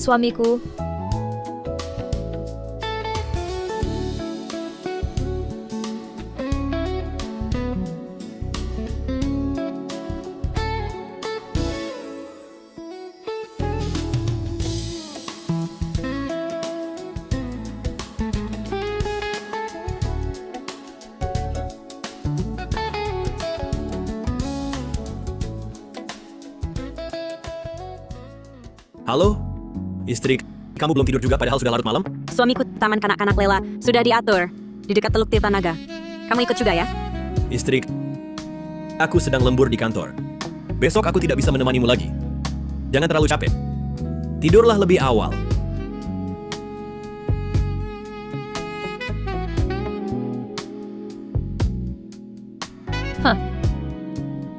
Suamiku. Halo? Istri, kamu belum tidur juga padahal sudah larut malam? Suamiku taman kanak-kanak Lela sudah diatur di dekat Teluk Tirtanaga. Kamu ikut juga ya? Istri, aku sedang lembur di kantor. Besok aku tidak bisa menemanimu lagi. Jangan terlalu capek. Tidurlah lebih awal.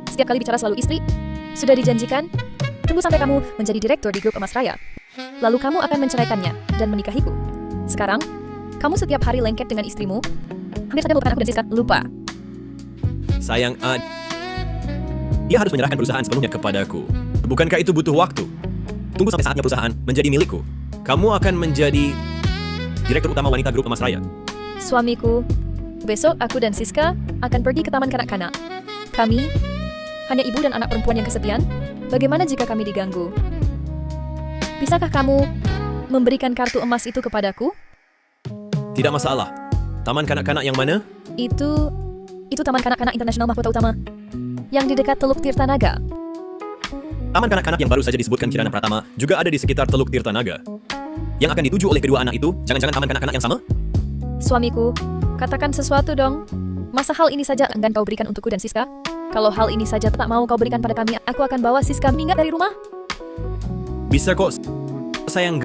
Setiap kali bicara selalu istri. Sudah dijanjikan? Tunggu sampai kamu menjadi direktur di grup Emas Raya. Lalu kamu akan menceraikannya dan menikahiku. Sekarang, kamu setiap hari lengket dengan istrimu. Hampir saja melupakan aku dan Siska. Lupa. Sayang, dia harus menyerahkan perusahaan sepenuhnya kepadaku. Bukankah itu butuh waktu? Tunggu sampai saatnya perusahaan menjadi milikku. Kamu akan menjadi direktur utama wanita grup Emas Raya. Suamiku, besok aku dan Siska akan pergi ke taman kanak-kanak. Kami, hanya ibu dan anak perempuan yang kesepian. Bagaimana jika kami diganggu? Bisakah kamu memberikan kartu emas itu kepadaku? Tidak masalah. Taman kanak-kanak yang mana? Itu Taman Kanak-kanak Internasional Mahkota Utama. Yang di dekat Teluk Tirtanaga. Taman kanak-kanak yang baru saja disebutkan Kirana Pratama juga ada di sekitar Teluk Tirtanaga. Yang akan dituju oleh kedua anak itu, jangan-jangan taman kanak-kanak yang sama? Suamiku, katakan sesuatu dong. Masa hal ini saja enggan kau berikan untukku dan Siska? Kalau hal ini saja tak mau kau berikan pada kami, aku akan bawa Siska meninggal dari rumah. Bisa kok, sayang.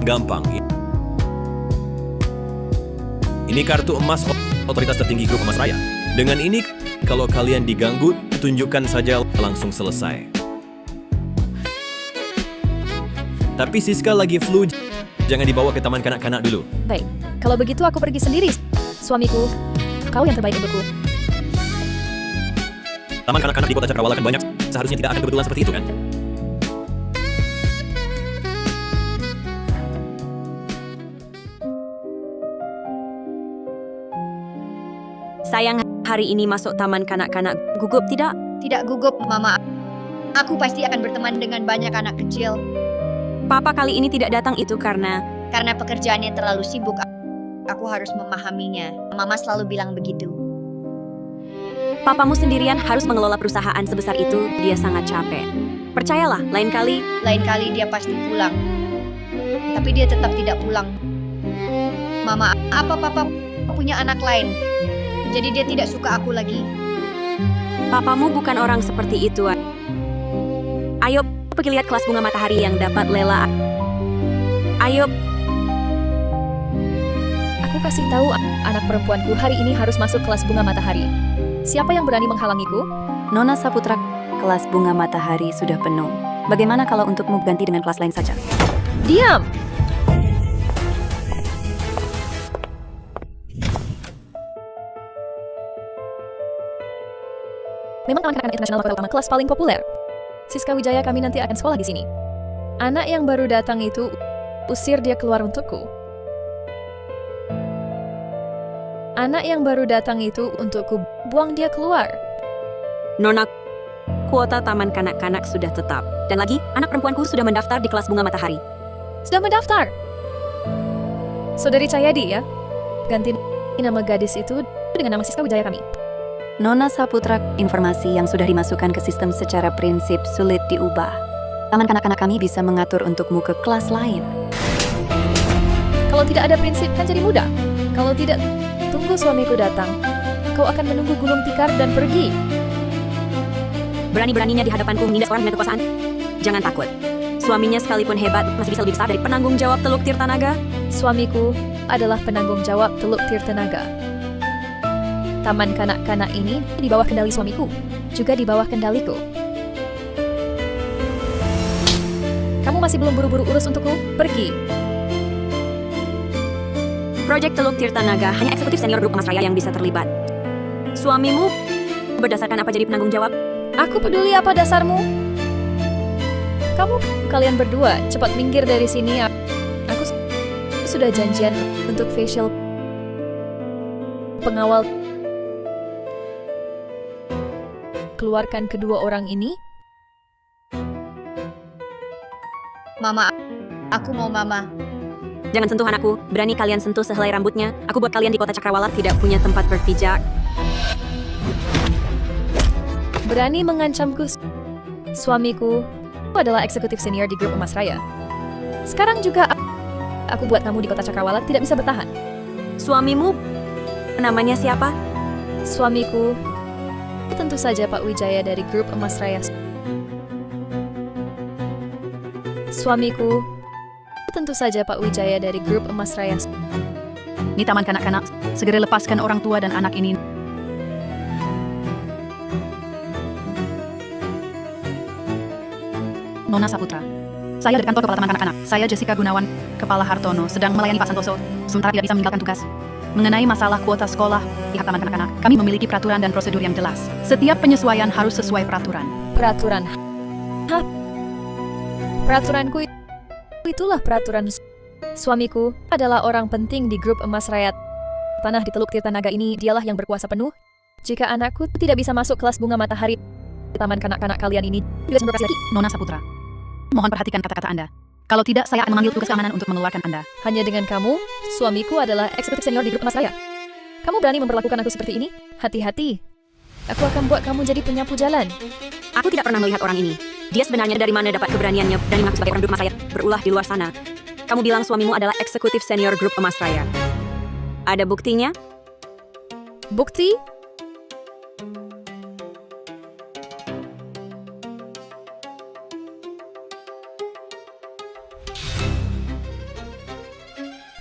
Gampang. Ini kartu emas otoritas tertinggi grup Emas Raya. Dengan ini, kalau kalian diganggu, tunjukkan saja langsung selesai. Tapi Siska lagi flu, jangan dibawa ke taman kanak-kanak dulu. Baik, kalau begitu aku pergi sendiri. Suamiku, kau yang terbaik untukku. Taman kanak-kanak di kota Cakrawala kan banyak, seharusnya tidak akan kebetulan seperti itu kan? Sayang, hari ini masuk taman kanak-kanak. Gugup tidak? Tidak gugup, Mama. Aku pasti akan berteman dengan banyak anak kecil. Papa kali ini tidak datang itu karena Pekerjaannya terlalu sibuk. Aku harus memahaminya. Mama selalu bilang begitu. papamu sendirian harus mengelola perusahaan sebesar itu. Dia sangat capek. Percayalah, lain kali Lain kali dia pasti pulang. Tapi dia tetap tidak pulang. Mama, apa papa punya anak lain? Jadi dia tidak suka aku lagi. papamu bukan orang seperti itu. Ayo pergi lihat kelas bunga matahari yang dapat Lela. Ayo. Aku kasih tahu anak perempuanku hari ini harus masuk kelas bunga matahari. Siapa yang berani menghalangiku? Nona Saputra, kelas bunga matahari sudah penuh. Bagaimana kalau untukmu ganti dengan kelas lain saja? Diam! Memang Taman Kanak-kanak Internasional Mahkota Utama kelas paling populer. Siska Wijaya kami nanti akan sekolah di sini. Anak yang baru datang itu, usir dia keluar untukku. Anak yang baru datang itu untukku, buang dia keluar. Nona, kuota taman kanak-kanak sudah tetap. Dan lagi, anak perempuanku sudah mendaftar di kelas bunga matahari. Sudah mendaftar. Saudari Cahyadi ya. Ganti nama gadis itu dengan nama Siska Wijaya kami. Nona Saputra, informasi yang sudah dimasukkan ke sistem secara prinsip sulit diubah. Taman kanak-kanak kami bisa mengatur untukmu ke kelas lain. Kalau tidak ada prinsip kan jadi mudah. Kalau tidak, tunggu suamiku datang. Kau akan menunggu gulung tikar dan pergi. Berani-beraninya di hadapanku menindas orang dengan kekuasaan. Jangan takut. Suaminya sekalipun hebat, masih bisa lebih besar dari penanggung jawab Teluk Tirtanaga. Suamiku adalah penanggung jawab Teluk Tirtanaga. Taman kanak-kanak ini di bawah kendali suamiku, juga di bawah kendaliku. Kamu masih belum buru-buru urus untukku? Pergi. Proyek Teluk Tirtanaga hanya eksekutif senior grup Emas Raya yang bisa terlibat. Suamimu berdasarkan apa jadi penanggung jawab? Aku peduli apa dasarmu? Kalian berdua, cepat minggir dari sini. Aku sudah janjian untuk facial pengawal. Keluarkan kedua orang ini. Mama, aku mau mama. Jangan sentuh anakku. Berani kalian sentuh sehelai rambutnya. Aku buat kalian di kota Cakrawala tidak punya tempat berpijak. Berani mengancamku. Suamiku adalah eksekutif senior di grup Emas Raya. Sekarang juga aku buat kamu di kota Cakrawala tidak bisa bertahan. Suamimu namanya siapa? Suamiku tentu saja Pak Wijaya dari grup Emas Raya. Suamiku tentu saja Pak Wijaya dari grup Emas Raya. Ini taman kanak-kanak. Segera lepaskan orang tua dan anak ini. Nona Saputra. Saya dari kantor kepala taman kanak-kanak. Saya Jessica Gunawan, Kepala Hartono, sedang melayani Pak Santoso, sementara tidak bisa meninggalkan tugas. Mengenai masalah kuota sekolah, pihak taman kanak-kanak, kami memiliki peraturan dan prosedur yang jelas. Setiap penyesuaian harus sesuai peraturan. Peraturan. Hah? Peraturanku itulah peraturan. Suamiku adalah orang penting di grup Emas Raya. Tanah di Teluk Tirtanaga ini dialah yang berkuasa penuh. Jika anakku tidak bisa masuk kelas bunga matahari, taman kanak-kanak kalian ini juga berkasi lagi. Nona Saputra, mohon perhatikan kata-kata Anda. Kalau tidak, saya akan memanggil tugas keamanan untuk mengeluarkan Anda. Hanya dengan kamu, suamiku adalah eksekutif senior di grup Emas Raya. Kamu berani memperlakukan aku seperti ini? Hati-hati. Aku akan buat kamu jadi penyapu jalan. Aku tidak pernah melihat orang ini. Dia sebenarnya dari mana dapat keberaniannya dan mengaku sebagai orang grup Emas Raya berulah di luar sana. Kamu bilang suamimu adalah eksekutif senior grup Emas Raya. Ada buktinya? Bukti?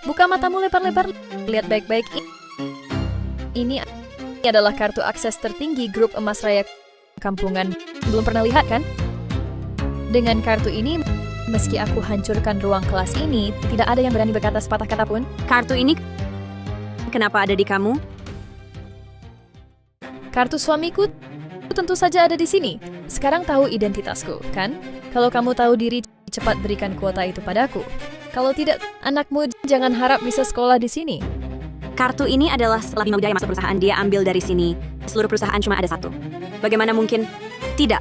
Buka matamu lebar-lebar, lihat baik-baik. Ini adalah kartu akses tertinggi grup Emas Raya Kampungan. Belum pernah lihat kan? Dengan kartu ini, meski aku hancurkan ruang kelas ini, tidak ada yang berani berkata sepatah kata pun. Kartu ini kenapa ada di kamu? Kartu suamiku tentu saja ada di sini. Sekarang tahu identitasku, kan? Kalau kamu tahu diri, cepat berikan kuota itu padaku. Kalau tidak, anakmu jangan harap bisa sekolah di sini. Kartu ini adalah setelah Bima Wijaya masuk perusahaan, dia ambil dari sini. Seluruh perusahaan cuma ada satu. Bagaimana mungkin? Tidak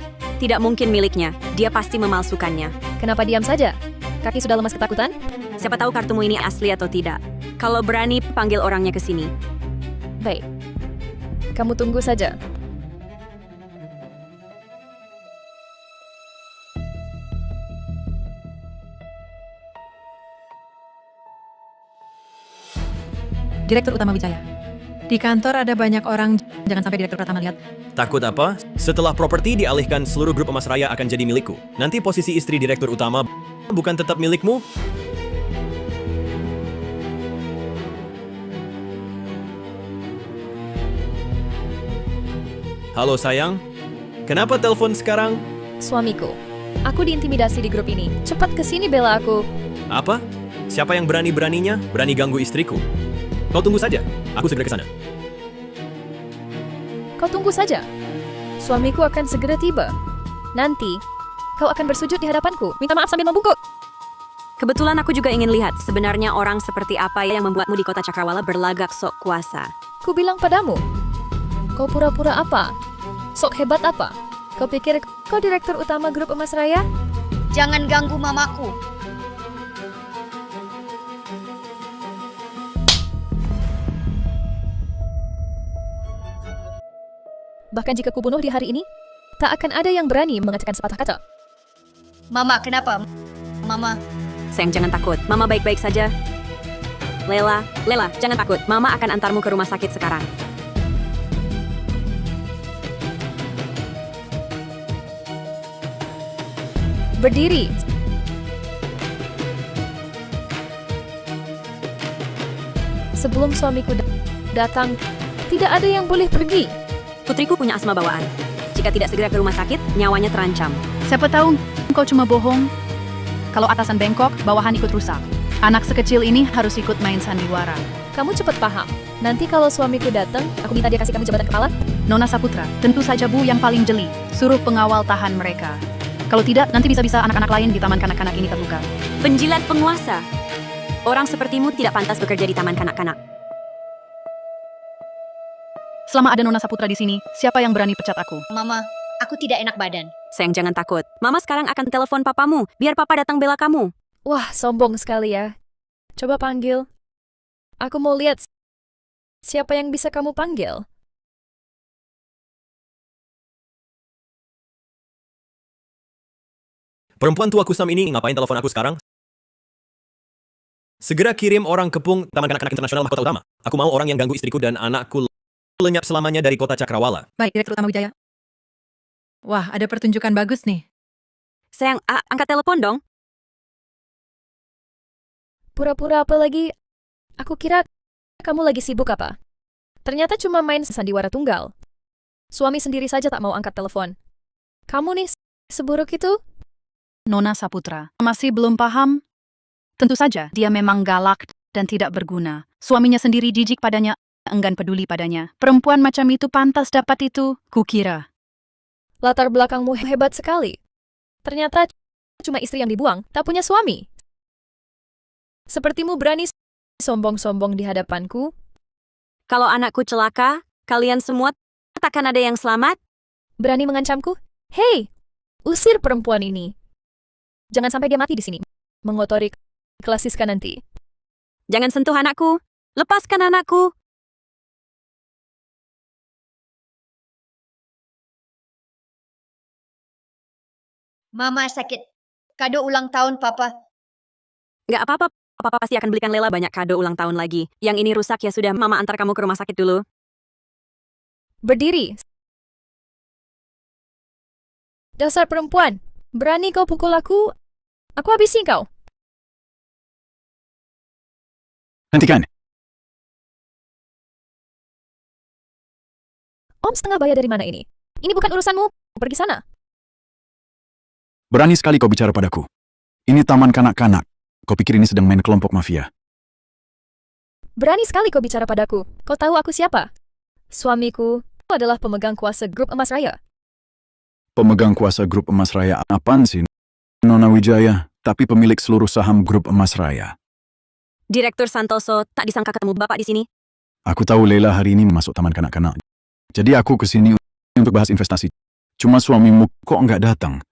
mungkin miliknya. Dia pasti memalsukannya. Kenapa diam saja? Kaki sudah lemas ketakutan? Siapa tahu kartumu ini asli atau tidak. Kalau berani, panggil orangnya ke sini. Baik. Kamu tunggu saja. Direktur Utama Wijaya. Di kantor ada banyak orang, jangan sampai Direktur Pratama lihat. Takut apa? Setelah properti dialihkan, seluruh grup Emas Raya akan jadi milikku. Nanti posisi istri Direktur Utama bukan tetap milikmu? Halo sayang, kenapa telepon sekarang? Suamiku. Aku diintimidasi di grup ini. Cepat ke sini bela aku. Apa? Siapa yang berani-beraninya berani ganggu istriku? Kau tunggu saja, aku segera ke sana. Kau tunggu saja. Suamiku akan segera tiba. Nanti, kau akan bersujud di hadapanku. Minta maaf sambil membungkuk. Kebetulan aku juga ingin lihat sebenarnya orang seperti apa yang membuatmu di kota Cakrawala berlagak sok kuasa. Ku bilang padamu. Kau pura-pura apa? Sok hebat apa? Kau pikir kau direktur utama grup Emas Raya? Jangan ganggu mamaku. Bahkan jika kubunuh di hari ini, tak akan ada yang berani mengatakan sepatah kata. Mama, kenapa? Mama, Sayang, jangan takut. Mama baik-baik saja. Lela, jangan takut. Mama akan antarmu ke rumah sakit sekarang. Berdiri. Sebelum suamiku datang, tidak ada yang boleh pergi. Putriku punya asma bawaan. Jika tidak segera ke rumah sakit, nyawanya terancam. Siapa tahu kau cuma bohong. Kalau atasan bengkok, bawahan ikut rusak. Anak sekecil ini harus ikut main sandiwara. Kamu cepat paham. Nanti kalau suamiku datang, aku minta dia kasih kamu jabatan kepala. Nona Saputra, tentu saja Bu yang paling jeli. Suruh pengawal tahan mereka. Kalau tidak, nanti bisa-bisa anak-anak lain di taman kanak-kanak ini terluka. Penjilat penguasa. Orang sepertimu tidak pantas bekerja di taman kanak-kanak. Selama ada Nona Saputra di sini, siapa yang berani pecat aku? Mama, aku tidak enak badan. Sayang, jangan takut. Mama sekarang akan telepon papamu, biar papa datang bela kamu. Wah, sombong sekali ya. Coba panggil. Aku mau lihat siapa yang bisa kamu panggil. Perempuan tua kusam ini ngapain telepon aku sekarang? Segera kirim orang kepung Taman Kanak-Kanak Internasional Mahkota Utama. Aku mau orang yang ganggu istriku dan anakku lenyap selamanya dari kota Cakrawala. Baik, Direktur Utama Wijaya. Wah, ada pertunjukan bagus nih. Sayang, angkat telepon dong. Pura-pura apa lagi? Aku kira kamu lagi sibuk apa? Ternyata cuma main sandiwara tunggal. Suami sendiri saja tak mau angkat telepon. Kamu nih seburuk itu? Nona Saputra masih belum paham? Tentu saja, dia memang galak dan tidak berguna. Suaminya sendiri jijik padanya, enggan peduli padanya. Perempuan macam itu pantas dapat itu, kukira. Latar belakangmu hebat sekali. Ternyata cuma istri yang dibuang, tak punya suami. Sepertimu berani sombong-sombong di hadapanku. Kalau anakku celaka, kalian semua takkan ada yang selamat? Berani mengancamku? Hei, usir perempuan ini. Jangan sampai dia mati di sini. Mengotori kelas Siska nanti. Jangan sentuh anakku. Lepaskan anakku. Mama sakit. Kado ulang tahun papa. Nggak apa-apa, papa pasti akan belikan Lela banyak kado ulang tahun lagi. Yang ini rusak ya sudah, mama antar kamu ke rumah sakit dulu. Berdiri. Dasar perempuan. Berani kau pukul aku? Aku habisi kau. Hentikan. Om setengah bayar dari mana ini? Ini bukan urusanmu. Pergi sana. Berani sekali kau bicara padaku. Ini taman kanak-kanak. Kau pikir ini sedang main kelompok mafia? Berani sekali kau bicara padaku. Kau tahu aku siapa? Suamiku adalah pemegang kuasa grup Emas Raya. Pemegang kuasa grup Emas Raya apaan sih? Nona Wijaya, tapi pemilik seluruh saham grup Emas Raya. Direktur Santoso, tak disangka ketemu bapak di sini. Aku tahu Leila hari ini masuk taman kanak-kanak. Jadi aku kesini untuk bahas investasi. Cuma suamimu kok nggak datang?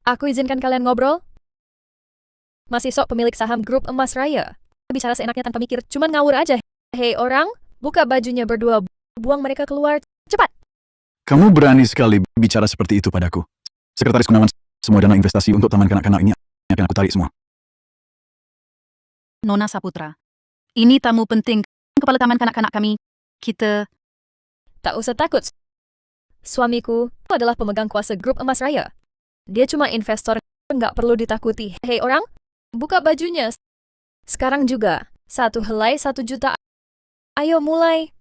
Aku izinkan kalian ngobrol. Masih sok pemilik saham grup Emas Raya. Bicara seenaknya tanpa mikir, cuman ngawur aja. Hei orang, buka bajunya berdua, buang mereka keluar. Cepat! Kamu berani sekali bicara seperti itu padaku. Sekretaris Gunawan, semua dana investasi untuk taman kanak-kanak ini akan aku tarik semua. Nona Saputra, ini tamu penting kepala taman kanak-kanak kami. Kita Tak usah takut. Suamiku adalah pemegang kuasa grup Emas Raya. Dia cuma investor, nggak perlu ditakuti. Hei orang, buka bajunya. Sekarang juga. 1 helai 1 juta. Ayo mulai.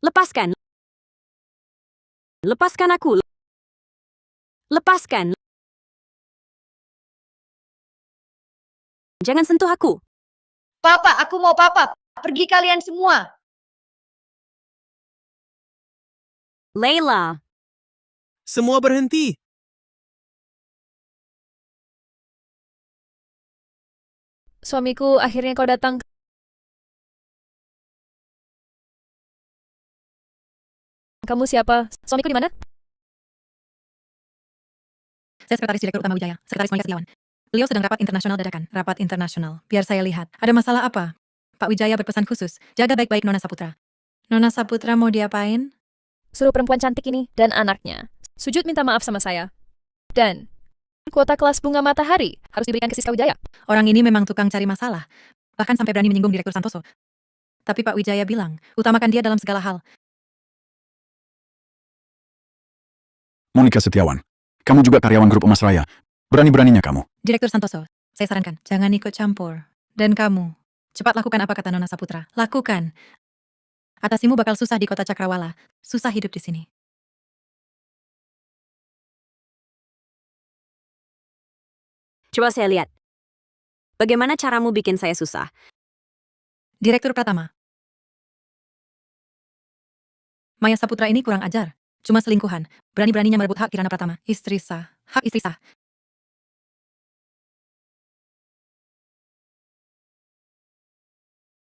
Lepaskan. Lepaskan aku. Lepaskan. Jangan sentuh aku. Papa, aku mau papa. Pergi kalian semua. Layla. Semua berhenti. Suamiku, akhirnya kau datang. Kamu siapa? Suamiku di mana? Saya Sekretaris Direktur Utama Wijaya, Sekretaris Monika Setiawan. Beliau sedang rapat internasional dadakan, rapat internasional. Biar saya lihat, ada masalah apa? Pak Wijaya berpesan khusus, jaga baik-baik Nona Saputra. Nona Saputra mau diapain? Suruh perempuan cantik ini dan anaknya sujud minta maaf sama saya. Dan kuota kelas bunga matahari harus diberikan ke Siska Wijaya. Orang ini memang tukang cari masalah. Bahkan sampai berani menyinggung Direktur Santoso. Tapi Pak Wijaya bilang, utamakan dia dalam segala hal. Monika Setiawan, kamu juga karyawan grup Emas Raya. Berani-beraninya kamu. Direktur Santoso, saya sarankan, jangan ikut campur. Dan kamu, cepat lakukan apa kata Nona Saputra. Lakukan. Atasimu bakal susah di kota Cakrawala. Susah hidup di sini. Coba saya lihat. Bagaimana caramu bikin saya susah? Direktur Pratama. Maya Saputra ini kurang ajar. Cuma selingkuhan. Berani-beraninya merebut hak Kirana Pratama. Istri sah. Hak istri sah.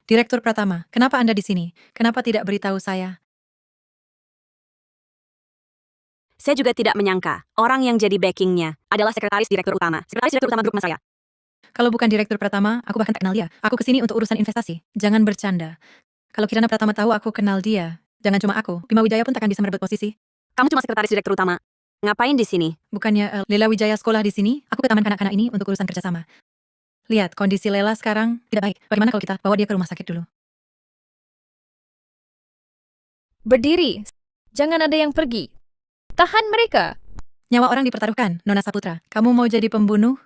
Direktur Pratama, kenapa Anda di sini? Kenapa tidak beritahu saya? Saya juga tidak menyangka orang yang jadi backingnya adalah sekretaris direktur utama. Sekretaris direktur utama grup Mas Raya. Kalau bukan Direktur Pratama, aku bahkan tak kenal dia. Aku kesini untuk urusan investasi. Jangan bercanda. Kalau Kirana Pratama tahu aku kenal dia, jangan cuma aku, Bima Wijaya pun takkan bisa merebut posisi. Kamu cuma sekretaris direktur utama. Ngapain di sini? Bukannya Lela Wijaya sekolah di sini, aku ke taman kanak-kanak ini untuk urusan kerjasama. Lihat, kondisi Lela sekarang tidak baik. Bagaimana kalau kita bawa dia ke rumah sakit dulu? Berdiri. Jangan ada yang pergi. Tahan mereka. Nyawa orang dipertaruhkan, Nona Saputra. Kamu mau jadi pembunuh?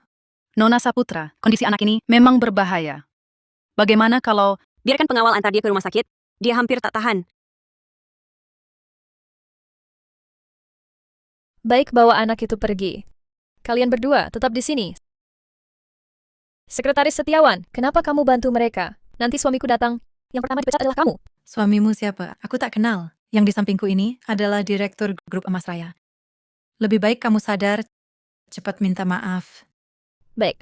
Nona Saputra, kondisi anak ini memang berbahaya. Bagaimana kalau Biarkan pengawal antar dia ke rumah sakit. Dia hampir tak tahan. Baik, bawa anak itu pergi. Kalian berdua tetap di sini. Sekretaris Setiawan, kenapa kamu bantu mereka? Nanti suamiku datang. Yang pertama dipecat adalah kamu. Suamimu siapa? Aku tak kenal. Yang di sampingku ini adalah Direktur Grup Emas Raya. Lebih baik kamu sadar, cepat minta maaf. Baik.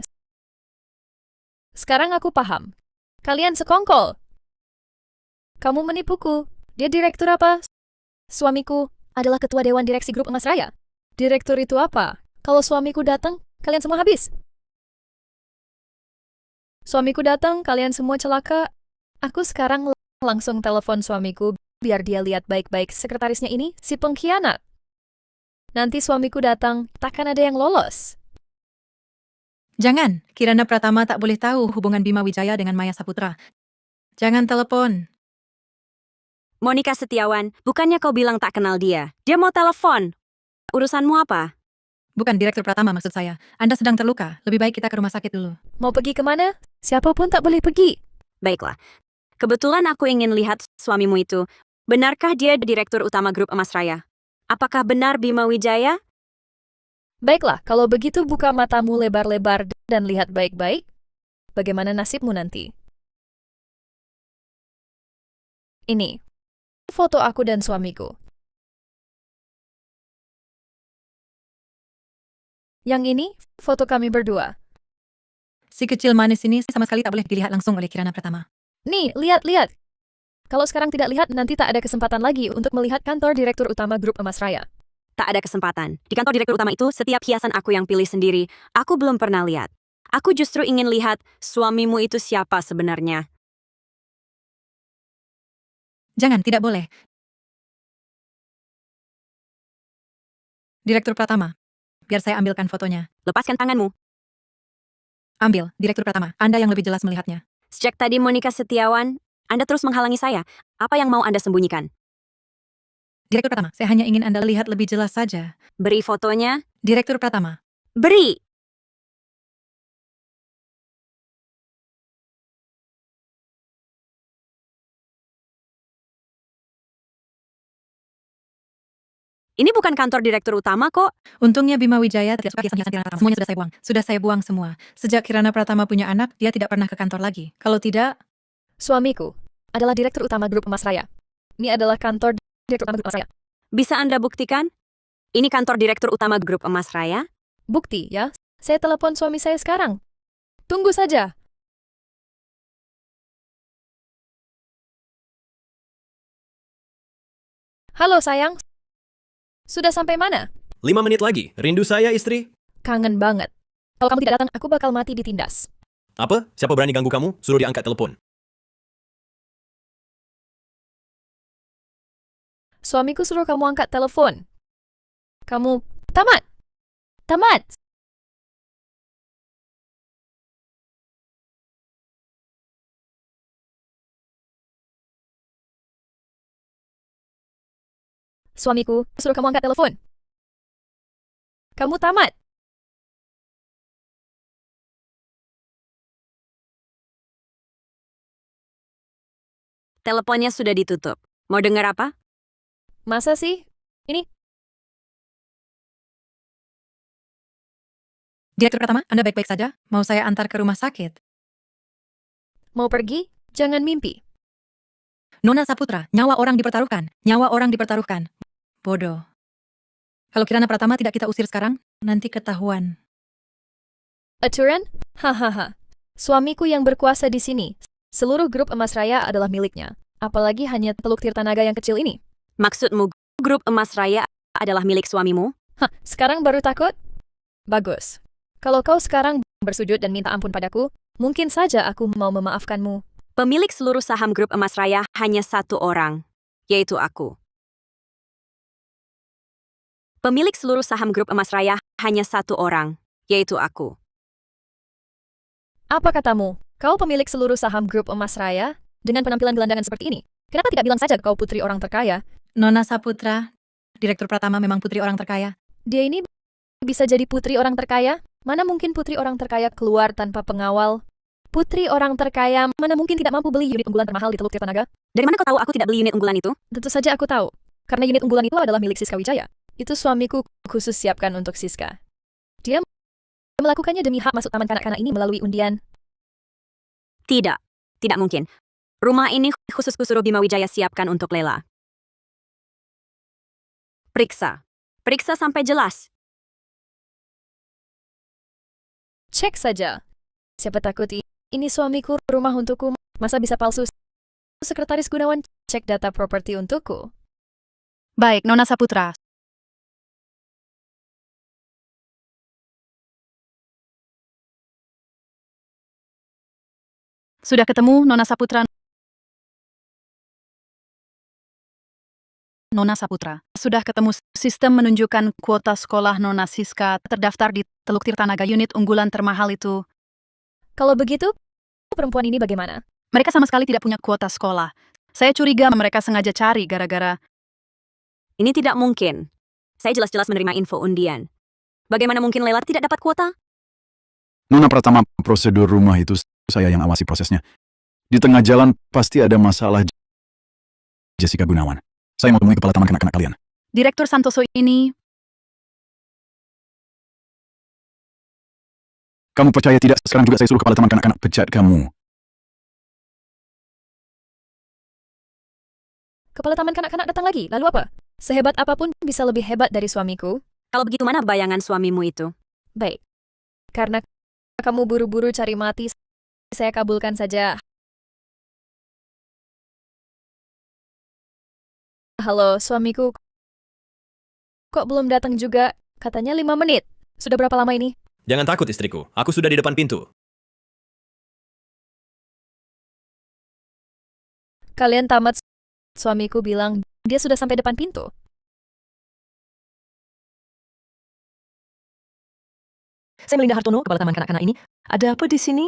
Sekarang aku paham. Kalian sekongkol. Kamu menipuku. Dia direktur apa? Suamiku adalah ketua Dewan Direksi Grup Emas Raya. Direktur itu apa? Kalau suamiku datang, kalian semua habis. Suamiku datang, kalian semua celaka. Aku sekarang langsung telepon suamiku biar dia lihat baik-baik sekretarisnya ini si pengkhianat. Nanti suamiku datang, takkan ada yang lolos. Jangan, Kirana Pratama tak boleh tahu hubungan Bima Wijaya dengan Maya Saputra. Jangan telepon. Monica Setiawan, bukannya kau bilang tak kenal dia? Dia mau telepon. Urusanmu apa? Bukan Direktur Pratama maksud saya. Anda sedang terluka. Lebih baik kita ke rumah sakit dulu. Mau pergi kemana? Siapapun tak boleh pergi. Baiklah. Kebetulan aku ingin lihat suamimu itu. Benarkah dia direktur utama grup Emas Raya? Apakah benar Bima Wijaya? Baiklah, kalau begitu buka matamu lebar-lebar dan lihat baik-baik. Bagaimana nasibmu nanti? Ini foto aku dan suamiku. Yang ini foto kami berdua. Si kecil manis ini sama sekali tak boleh dilihat langsung oleh Kirana Pratama. Nih, lihat-lihat. Kalau sekarang tidak lihat, nanti tak ada kesempatan lagi untuk melihat kantor Direktur Utama Grup Emas Raya. Tak ada kesempatan. Di kantor direktur utama itu, setiap hiasan aku yang pilih sendiri. Aku belum pernah lihat. Aku justru ingin lihat suamimu itu siapa sebenarnya. Jangan, tidak boleh. Direktur Pratama, biar saya ambilkan fotonya. Lepaskan tanganmu. Ambil, Direktur Pratama. Anda yang lebih jelas melihatnya. Sejak tadi Monica Setiawan, Anda terus menghalangi saya. Apa yang mau Anda sembunyikan? Direktur Pratama, saya hanya ingin Anda lihat lebih jelas saja. Beri fotonya. Direktur Pratama, Beri! Ini bukan kantor direktur utama kok. untungnya Bima Wijaya tidak suka hiasan-hiasan Kirana Pratama. Semuanya sudah saya buang. Sudah saya buang semua. Sejak Kirana Pratama punya anak, dia tidak pernah ke kantor lagi. Kalau tidak, Suamiku adalah Direktur Utama Grup Emas Raya. Ini adalah kantor Direktur Utama Grup Emas Raya. Bisa Anda buktikan? Ini kantor direktur utama grup Emas Raya? Bukti, ya. Saya telepon suami saya sekarang. Tunggu saja. Halo sayang. Sudah sampai mana? 5 menit lagi. Rindu saya, istri. Kangen banget. Kalau kamu tidak datang, aku bakal mati ditindas. Apa? Siapa berani ganggu kamu? Suruh diangkat telepon. Suamiku suruh kamu angkat telepon. Kamu tamat. Tamat. Suamiku suruh kamu angkat telepon. Kamu tamat. Teleponnya sudah ditutup. Mau dengar apa? Masa sih? Ini Direktur Pratama, Anda baik-baik saja? Mau saya antar ke rumah sakit? mau pergi? Jangan mimpi. Nona Saputra, nyawa orang dipertaruhkan. Nyawa orang dipertaruhkan. Bodoh. Kalau Kirana Pratama tidak kita usir sekarang, nanti ketahuan. Aturan? Hahaha. Suamiku yang berkuasa di sini. Seluruh grup Emas Raya adalah miliknya. Apalagi hanya Teluk Tirtanaga yang kecil ini. Maksudmu grup emas raya adalah milik suamimu? Hah, sekarang baru takut? Bagus. Kalau kau sekarang bersujud dan minta ampun padaku, mungkin saja aku mau memaafkanmu. Pemilik seluruh saham grup emas raya hanya satu orang, yaitu aku. Pemilik seluruh saham grup emas raya hanya satu orang, yaitu aku. Apa katamu? Kau pemilik seluruh saham grup Emas Raya? Dengan penampilan gelandangan seperti ini, kenapa tidak bilang saja kau putri orang terkaya? Nona Saputra, Direktur Pratama memang putri orang terkaya. Dia ini bisa jadi putri orang terkaya? Mana mungkin putri orang terkaya keluar tanpa pengawal? Putri orang terkaya mana mungkin tidak mampu beli unit unggulan termahal di Teluk Tirtanaga? Dari mana kau tahu aku tidak beli unit unggulan itu? Tentu saja aku tahu. Karena unit unggulan itu adalah milik Siska Wijaya. Itu suamiku khusus siapkan untuk Siska. Dia melakukannya demi hak masuk taman kanak-kanak ini melalui undian. Tidak, tidak mungkin. Rumah ini khusus suruh Bima Wijaya siapkan untuk Lela. Periksa. Periksa sampai jelas. Cek saja. Siapa takut ini suamiku, rumah untukku, masa bisa palsu? Sekretaris Gunawan, cek data properti untukku. Baik, Nona Saputra. Sudah ketemu, Nona Saputra? Nona Saputra. Sudah ketemu. Sistem menunjukkan kuota sekolah Nona Siska terdaftar di Teluk Tirtanaga, unit unggulan termahal itu. Kalau begitu, perempuan ini bagaimana? Mereka sama sekali tidak punya kuota sekolah. Saya curiga mereka sengaja cari gara-gara... Ini tidak mungkin. Saya jelas-jelas menerima info undian. Bagaimana mungkin Lela tidak dapat kuota? Nona Pratama, prosedur rumah itu saya yang awasi prosesnya. Di tengah jalan pasti ada masalah. Jessica Gunawan. Saya mau temui kepala taman kanak-kanak kalian. Direktur Santoso ini... Kamu percaya tidak, sekarang juga saya suruh kepala taman kanak-kanak pecat kamu. Kepala taman kanak-kanak datang lagi, lalu apa? Sehebat apapun bisa lebih hebat dari suamiku. Kalau begitu mana bayangan suamimu itu? Baik. Karena kamu buru-buru cari mati, saya kabulkan saja. Halo, suamiku. Kok belum datang juga? Katanya 5 menit. Sudah berapa lama ini? Jangan takut istriku, aku sudah di depan pintu. Kalian tamat. Suamiku bilang dia sudah sampai depan pintu. Saya Melinda Hartono, kepala taman kanak-kanak ini. Ada apa di sini?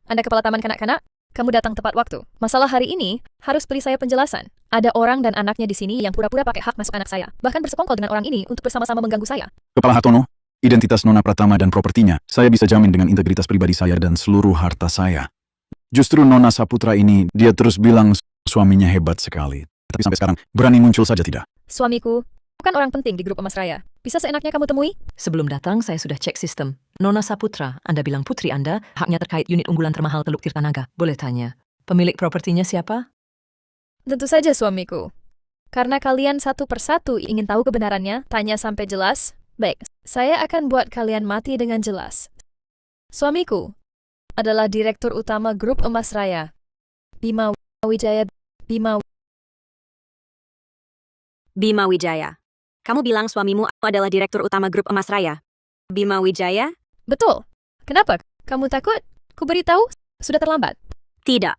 Anda kepala taman kanak-kanak? Kamu datang tepat waktu. Masalah hari ini harus beri saya penjelasan. Ada orang dan anaknya di sini yang pura-pura pakai hak masuk anak saya. Bahkan bersekongkol dengan orang ini untuk bersama-sama mengganggu saya. Kepala Hartono, identitas Nona Pratama dan propertinya, saya bisa jamin dengan integritas pribadi saya dan seluruh harta saya. Justru Nona Saputra ini, dia terus bilang suaminya hebat sekali. Tapi sampai sekarang, berani muncul saja tidak. Suamiku bukan orang penting di grup Emas Raya. Bisa seenaknya kamu temui? Sebelum datang, saya sudah cek sistem. Nona Saputra, Anda bilang putri Anda, haknya terkait unit unggulan termahal Teluk Tirtanaga. Boleh tanya, pemilik propertinya siapa? Tentu saja suamiku. Karena kalian satu persatu ingin tahu kebenarannya, tanya sampai jelas. Baik, saya akan buat kalian mati dengan jelas. Suamiku adalah Direktur Utama Grup Emas Raya. Bima Wijaya. Bima Wijaya. Kamu bilang suamimu adalah Direktur Utama Grup Emas Raya. Bima Wijaya? Betul. Kenapa? Kamu takut? Ku beritahu, sudah terlambat. Tidak.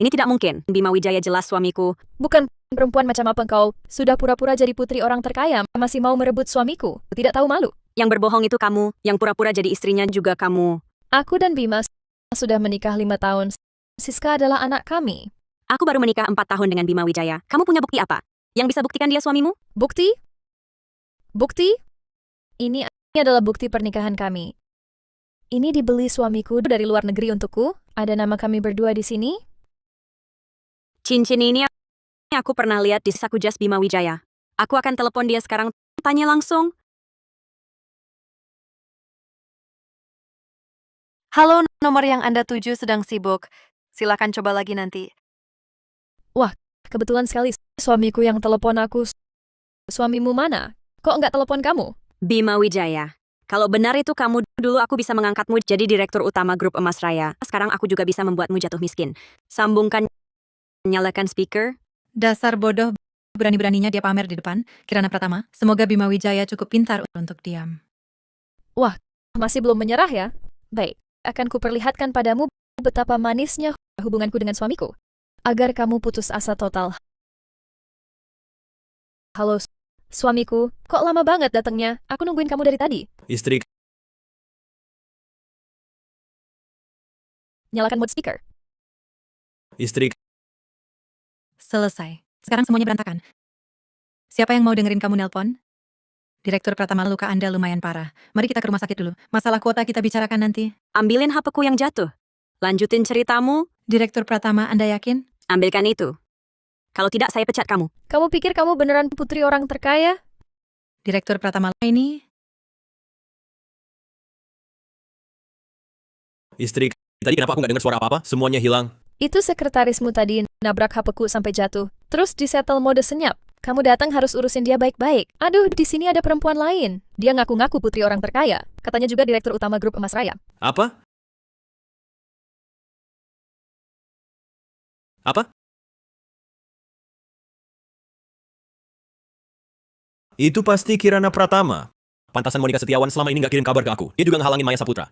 Ini tidak mungkin. Bima Wijaya jelas suamiku. Bukan perempuan macam apa engkau. Sudah pura-pura jadi putri orang terkaya, masih mau merebut suamiku. Tidak tahu malu. Yang berbohong itu kamu. Yang pura-pura jadi istrinya juga kamu. Aku dan Bima sudah menikah 5 tahun. Siska adalah anak kami. Aku baru menikah 4 tahun dengan Bima Wijaya. Kamu punya bukti apa? Yang bisa buktikan dia suamimu? Bukti? Bukti? Ini adalah bukti pernikahan kami. Ini dibeli suamiku dari luar negeri untukku. Ada nama kami berdua di sini. Cincin ini aku pernah lihat di saku jas Bima Wijaya. Aku akan telepon dia sekarang. Tanya langsung. Halo, nomor yang Anda tuju sedang sibuk. Silakan coba lagi nanti. Wah, kebetulan sekali suamiku yang telepon aku. Suamimu mana? Kok nggak telepon kamu? Bima Wijaya. Kalau benar itu kamu, dulu aku bisa mengangkatmu jadi direktur utama grup Emas Raya. Sekarang aku juga bisa membuatmu jatuh miskin. Sambungkan, nyalakan speaker. Dasar bodoh, berani-beraninya dia pamer di depan. Kirana Pratama, semoga Bima Wijaya cukup pintar untuk diam. Masih belum menyerah ya? Baik, akan kuperlihatkan padamu betapa manisnya hubunganku dengan suamiku. Agar kamu putus asa total. Halo, suamiku. Kok lama banget datangnya? Aku nungguin kamu dari tadi. Istri, Nyalakan mode speaker. istri, Selesai. Sekarang semuanya berantakan. Siapa yang mau dengerin kamu nelpon? Direktur Pratama, luka Anda lumayan parah. Mari kita ke rumah sakit dulu. Masalah kuota kita bicarakan nanti. Ambilin HP-ku yang jatuh. Lanjutin ceritamu. Direktur Pratama, Anda yakin? Ambilkan itu. Kalau tidak, saya pecat kamu. Kamu pikir kamu beneran putri orang terkaya? Direktur Pratama ini, istri. Tadi kenapa aku nggak dengar suara apa-apa? Semuanya hilang. Itu sekretarismu tadi nabrak HP-ku sampai jatuh. Terus disetel mode senyap. Kamu datang harus urusin dia baik-baik. Aduh, di sini ada perempuan lain. Dia ngaku-ngaku putri orang terkaya. Katanya juga direktur utama grup Emas Raya. Apa? Apa? Itu pasti Kirana Pratama. Pantasan Monica Setiawan selama ini nggak kirim kabar ke aku. Dia juga ngehalangin Maya Saputra.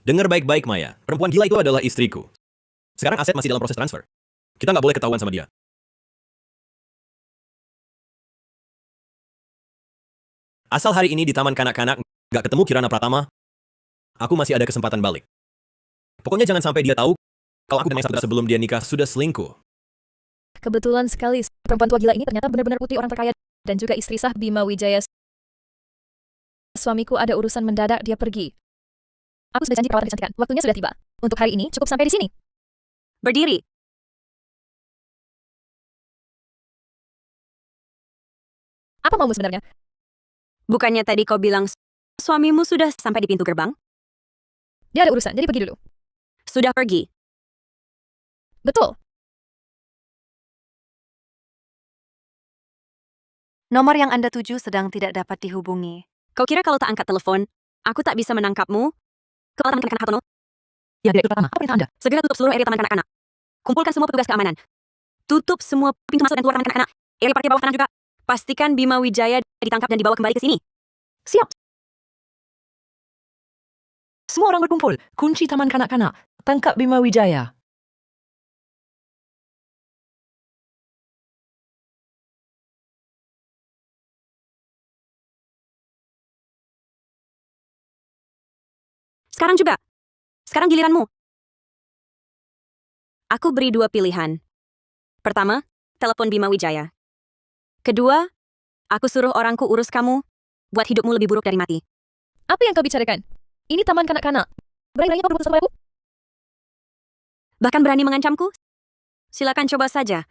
Dengar baik-baik, Maya. Perempuan gila itu adalah istriku. Sekarang aset masih dalam proses transfer. Kita nggak boleh ketahuan sama dia. Asal hari ini di Taman Kanak-Kanak nggak ketemu Kirana Pratama, aku masih ada kesempatan balik. Pokoknya jangan sampai dia tahu kalau aku dan Maya Saputra sebelum dia nikah sudah selingkuh. Kebetulan sekali, perempuan tua gila ini ternyata benar-benar putri orang terkaya dan juga istri sah Bima Wijaya. Suamiku ada urusan mendadak, dia pergi. Aku sudah janji perawatan kecantikan. Waktunya sudah tiba. Untuk hari ini cukup sampai di sini. Berdiri. Apa maumu sebenarnya? Bukannya tadi kau bilang suamimu sudah sampai di pintu gerbang? Dia ada urusan, jadi pergi dulu. Sudah pergi. Betul. Nomor yang Anda tuju sedang tidak dapat dihubungi. Kau kira kalau tak angkat telepon, aku tak bisa menangkapmu? Ke Taman Kanak-Kanak Hartono? Ya, Direktur Pratama, apa perintah Anda? Segera tutup seluruh area Taman Kanak-Kanak. Kumpulkan semua petugas keamanan. Tutup semua pintu masuk dan keluar Taman Kanak-Kanak. Area parkir bawah tanah juga. Pastikan Bima Wijaya ditangkap dan dibawa kembali ke sini. Siap. Semua orang berkumpul. Kunci Taman Kanak-Kanak. Tangkap Bima Wijaya. Sekarang juga. Sekarang giliranmu. Aku beri 2 pilihan. Pertama, telepon Bima Wijaya. Kedua, aku suruh orangku urus kamu, buat hidupmu lebih buruk dari mati. Apa yang kau bicarakan? Ini taman kanak-kanak. Berani-beraninya kau berbuat sesuatu padaku? Bahkan berani mengancamku? Silakan coba saja.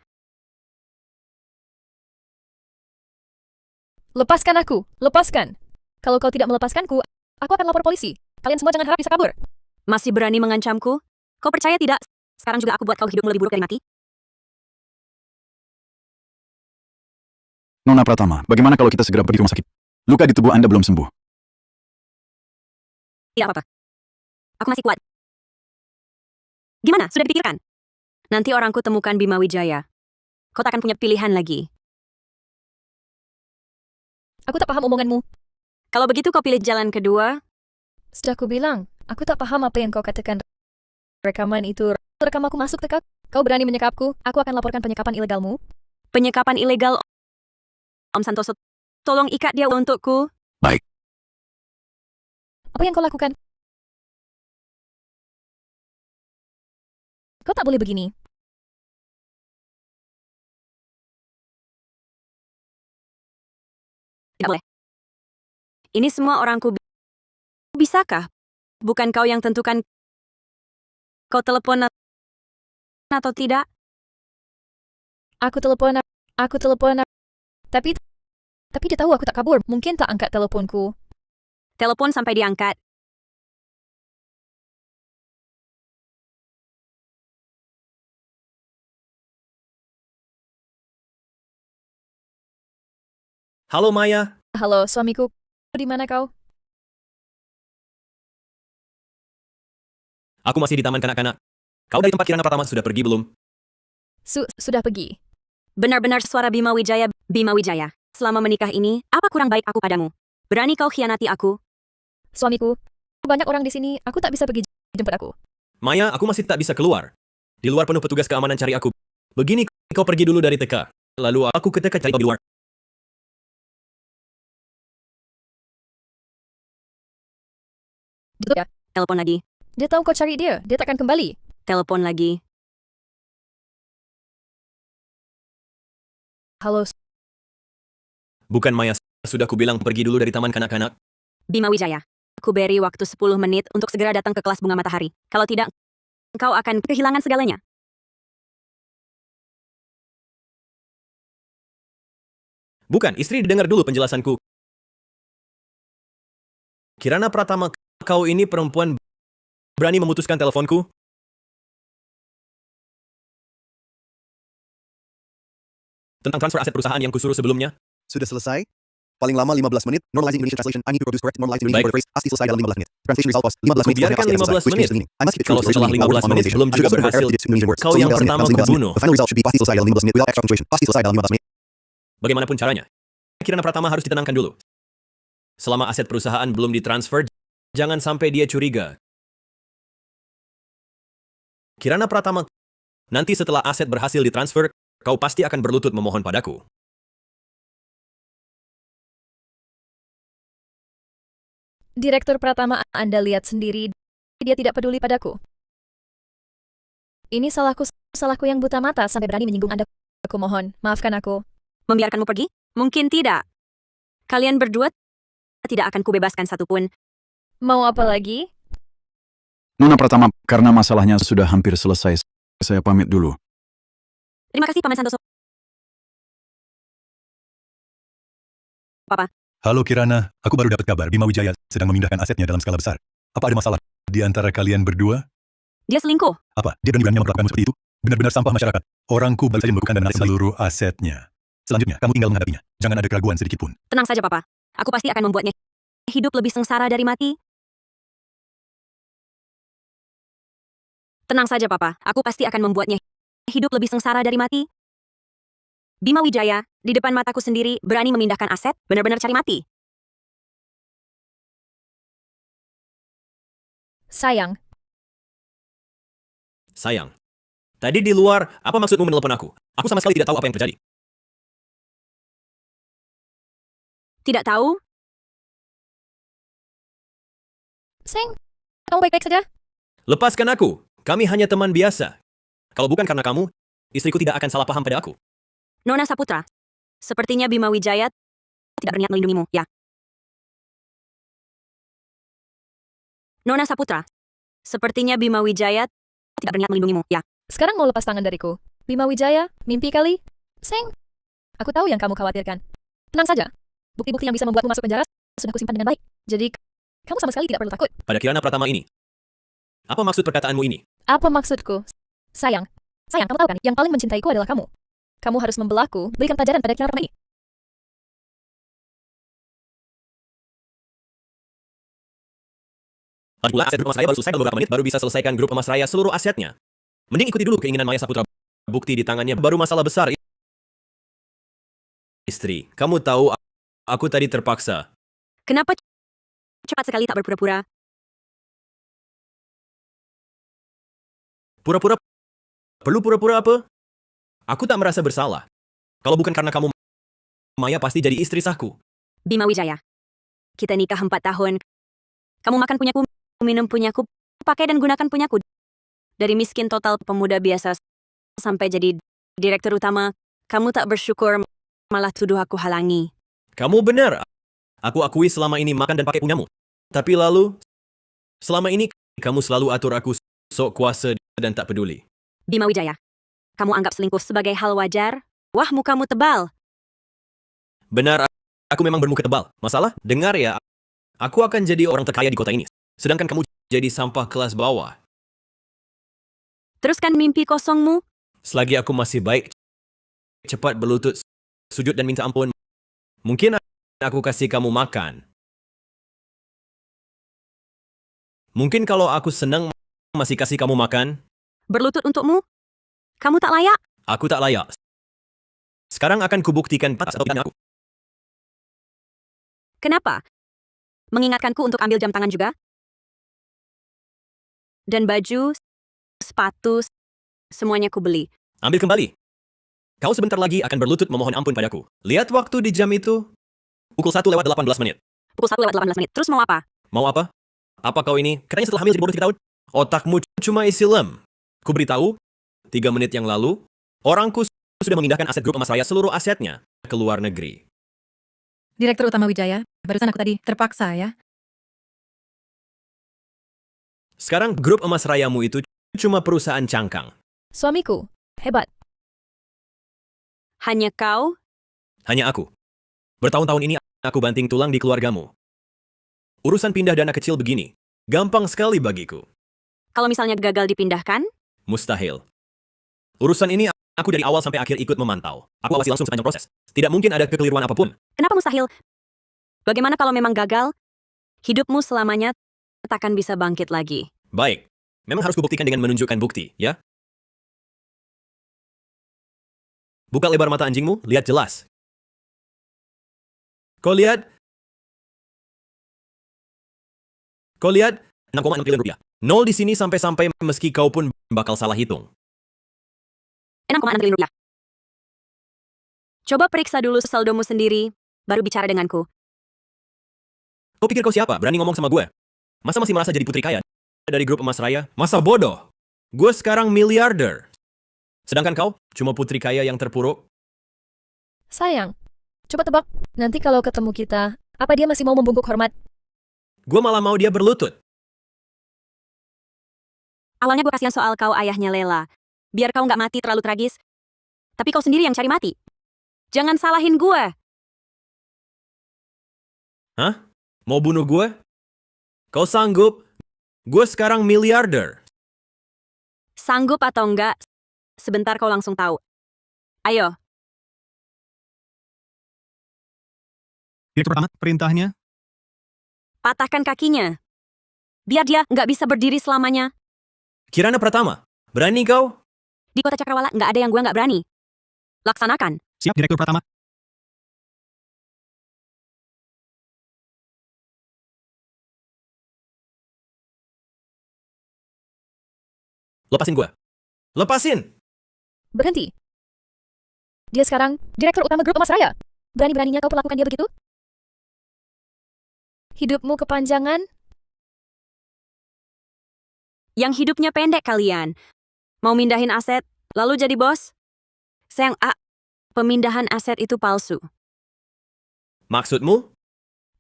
Lepaskan aku, lepaskan. Kalau kau tidak melepaskanku, aku akan lapor polisi. Kalian semua jangan harap bisa kabur. Masih berani mengancamku? Kau percaya tidak? Sekarang juga aku buat kau hidupmu lebih buruk dari mati. Nona Pratama, bagaimana kalau kita segera pergi ke rumah sakit? Luka di tubuh Anda belum sembuh. Tidak apa-apa. Aku masih kuat. Gimana? Sudah dipikirkan? Nanti orangku temukan Bima Wijaya. Kau tak akan punya pilihan lagi. Aku tak paham omonganmu. Kalau begitu kau pilih jalan kedua. Sudah aku bilang, aku tak paham apa yang kau katakan. Rekaman itu, rekam aku masuk tekak. Kau berani menyekapku, aku akan laporkan penyekapan ilegalmu. Penyekapan ilegal. Om Santoso, tolong ikat dia untukku. Baik. Apa yang kau lakukan? Kau tak boleh begini. Tidak boleh. Ini semua orangku. Bisakah? Bukan kau yang tentukan kau telepon atau tidak? Aku telepon. Tapi dia tahu aku tak kabur. Mungkin tak angkat teleponku. Telepon sampai diangkat. Halo Maya, Halo, suamiku. Di mana kau? aku masih di taman kanak-kanak. Kau dari tempat Kirana Pratama sudah pergi belum? Sudah pergi. Benar-benar suara Bima Wijaya. Bima Wijaya, selama menikah ini, apa kurang baik aku padamu? Berani kau khianati aku? Suamiku, banyak orang di sini. Aku tak bisa pergi jemput aku. Maya, aku masih tak bisa keluar. Di luar penuh petugas keamanan cari aku. Begini, kau pergi dulu dari TK. Lalu aku ke TK cari kau di luar. Tutup ya. Telepon lagi. Dia tahu kau cari dia. Dia takkan kembali. Telepon lagi. Halo, Bukan Maya, sudah kubilang pergi dulu dari taman kanak-kanak. Bima Wijaya, aku beri waktu 10 menit untuk segera datang ke kelas bunga matahari. Kalau tidak, engkau akan kehilangan segalanya. Bukan, istri dengar dulu penjelasanku. Kirana Pratama, kau ini perempuan berani memutuskan teleponku? Tentang transfer aset perusahaan yang kusuruh sebelumnya? Sudah selesai? Paling lama 15 menit. Normalizing Indonesian translation. I need to produce correct normalized Indonesian Baik. for the phrase. Pasti selesai dalam 15 menit. Translation result was 15 menit. Biarkan 15 menit. Kalau setelah 15 menit belum juga berhasil, kau yang pertama kubunuh. The final result should be pasti selesai dalam 15 menit without extra punctuation. Pasti selesai dalam 15 menit. Bagaimanapun caranya, Kirana Pratama harus ditenangkan dulu. Selama aset perusahaan belum ditransfer, jangan sampai dia curiga. Kirana Pratama, nanti setelah aset berhasil ditransfer, kau pasti akan berlutut memohon padaku. Direktur Pratama, Anda lihat sendiri. Dia tidak peduli padaku. Ini salahku yang buta mata sampai berani menyinggung Anda. Aku mohon, maafkan aku. Membiarkanmu pergi? Mungkin tidak. Kalian berdua tidak akan kubebaskan satupun. Mau apa lagi? Nona Pratama, karena masalahnya sudah hampir selesai, saya pamit dulu. Terima kasih, Paman Santoso. Papa, Halo Kirana, aku baru dapat kabar Bima Wijaya sedang memindahkan asetnya dalam skala besar. Apa ada masalah di antara kalian berdua? dia selingkuh. Apa, dia berani-beraninya memperlakukanmu seperti itu? Benar-benar sampah masyarakat. Orangku baru saja membekukan dan menarik seluruh asetnya. Selanjutnya, kamu tinggal menghadapinya. Jangan ada keraguan sedikit pun. Tenang saja, Papa. Aku pasti akan membuatnya hidup lebih sengsara dari mati. Tenang saja, Papa. Aku pasti akan membuatnya hidup lebih sengsara dari mati. Bima Wijaya, di depan mataku sendiri, berani memindahkan aset, benar-benar cari mati. Sayang, Sayang. Tadi di luar, apa maksudmu menelpon aku? Aku sama sekali tidak tahu apa yang terjadi. Tidak tahu? Seng, kamu baik-baik saja? Lepaskan aku. Kami hanya teman biasa. Kalau bukan karena kamu, istriku tidak akan salah paham pada aku. Nona Saputra, sepertinya Bima Wijaya tidak berniat melindungimu, ya? Nona Saputra, sepertinya Bima Wijaya tidak berniat melindungimu, ya? Sekarang mau lepas tangan dariku. Bima Wijaya, mimpi kali? Seng, aku tahu yang kamu khawatirkan. Tenang saja. Bukti-bukti yang bisa membuatmu masuk penjara sudah kusimpan dengan baik. Jadi, kamu sama sekali tidak perlu takut. Pada Kirana Pratama ini. Apa maksud perkataanmu ini? Apa maksudku? Sayang, kamu tahu kan, yang paling mencintaiku adalah kamu. Kamu harus membelaku, berikan pelajaran pada Kirana Pratama ini. Lagi pula aset grup Emas Raya baru selesai dalam beberapa menit, baru bisa selesaikan grup Emas Raya seluruh asetnya. Mending ikuti dulu keinginan Maya Saputra. Bukti di tangannya baru masalah besar. Istri, kamu tahu aku tadi terpaksa. Kenapa cepat sekali tak berpura-pura? Pura-pura? Perlu pura-pura apa? Aku tak merasa bersalah. Kalau bukan karena kamu, Maya pasti jadi istri sahku. Bima Wijaya, kita nikah 4 tahun. Kamu makan punyaku, minum punyaku, pakai dan gunakan punyaku. Dari miskin total pemuda biasa sampai jadi direktur utama, kamu tak bersyukur, malah tuduh aku halangi. Kamu benar. Aku akui selama ini makan dan pakai punyamu. Tapi lalu, selama ini kamu selalu atur aku sok kuasa dan tak peduli. Bima Wijaya, kamu anggap selingkuh sebagai hal wajar? Wah, mukamu tebal. Benar, aku memang bermuka tebal. Masalah? Dengar ya, aku akan jadi orang terkaya di kota ini. Sedangkan kamu jadi sampah kelas bawah. Teruskan mimpi kosongmu. Selagi aku masih baik, cepat berlutut, sujud dan minta ampun. Mungkin aku kasih kamu makan. Mungkin kalau aku senang masih kasih kamu makan. Berlutut untukmu? Kamu tak layak? Aku tak layak. Sekarang akan kubuktikan pas atau tidaknya aku. Kenapa? Mengingatkanku untuk ambil jam tangan juga? Dan baju, sepatu, semuanya ku beli. Ambil kembali. Kau sebentar lagi akan berlutut memohon ampun padaku. Lihat waktu di jam itu. Pukul 1:18. Pukul 1:18. Terus mau apa? Mau apa? Apa kau ini? Katanya setelah hamil jadi bodoh 3 tahun. Otakmu cuma isi lem. Ku beritahu, 3 menit yang lalu, orangku sudah memindahkan aset grup emas raya seluruh asetnya ke luar negeri. Direktur Utama Wijaya, barusan aku tadi terpaksa ya. Sekarang grup emas rayamu itu cuma perusahaan cangkang. Suamiku, hebat. Hanya kau? Hanya aku. Bertahun-tahun ini aku banting tulang di keluargamu. Urusan pindah dana kecil begini, gampang sekali bagiku. Kalau misalnya gagal dipindahkan? Mustahil. Urusan ini aku dari awal sampai akhir ikut memantau. Aku awasi langsung sepanjang proses. Tidak mungkin ada kekeliruan apapun. Kenapa mustahil? Bagaimana kalau memang gagal? Hidupmu selamanya takkan bisa bangkit lagi. Baik. Memang harus kubuktikan dengan menunjukkan bukti, ya? Buka lebar mata anjingmu, lihat jelas. Kau lihat? Kau lihat? 6,6 triliun rupiah. Nol di sini sampai-sampai meski kau pun bakal salah hitung. 6,6 triliun rupiah. Coba periksa dulu saldomu sendiri, baru bicara denganku. Kau pikir kau siapa? Berani ngomong sama gue? Masa masih merasa jadi putri kaya dari grup emas raya? Masa bodoh? Gue sekarang miliarder. Sedangkan kau cuma putri kaya yang terpuruk. Sayang, coba tebak, nanti kalau ketemu kita, apa dia masih mau membungkuk hormat? Gue malah mau dia berlutut. Awalnya gue kasihan soal kau ayahnya Lela. Biar kau nggak mati terlalu tragis. Tapi kau sendiri yang cari mati. Jangan salahin gue. Hah? Mau bunuh gue? Kau sanggup? Gue sekarang miliarder. Sanggup atau enggak, sebentar kau langsung tahu. Ayo. Direktur pertama, perintahnya. Patahkan kakinya. Biar dia nggak bisa berdiri selamanya. Kirana Pratama, berani kau? Di kota Cakrawala nggak ada yang gue nggak berani. Laksanakan. Siap, Direktur pertama. Lepasin gue. Lepasin! Berhenti. Dia sekarang direktur utama grup emas raya. Berani-beraninya kau perlakukan dia begitu? Hidupmu kepanjangan? Yang hidupnya pendek kalian. Mau mindahin aset, lalu jadi bos? Sayang A, pemindahan aset itu palsu. Maksudmu?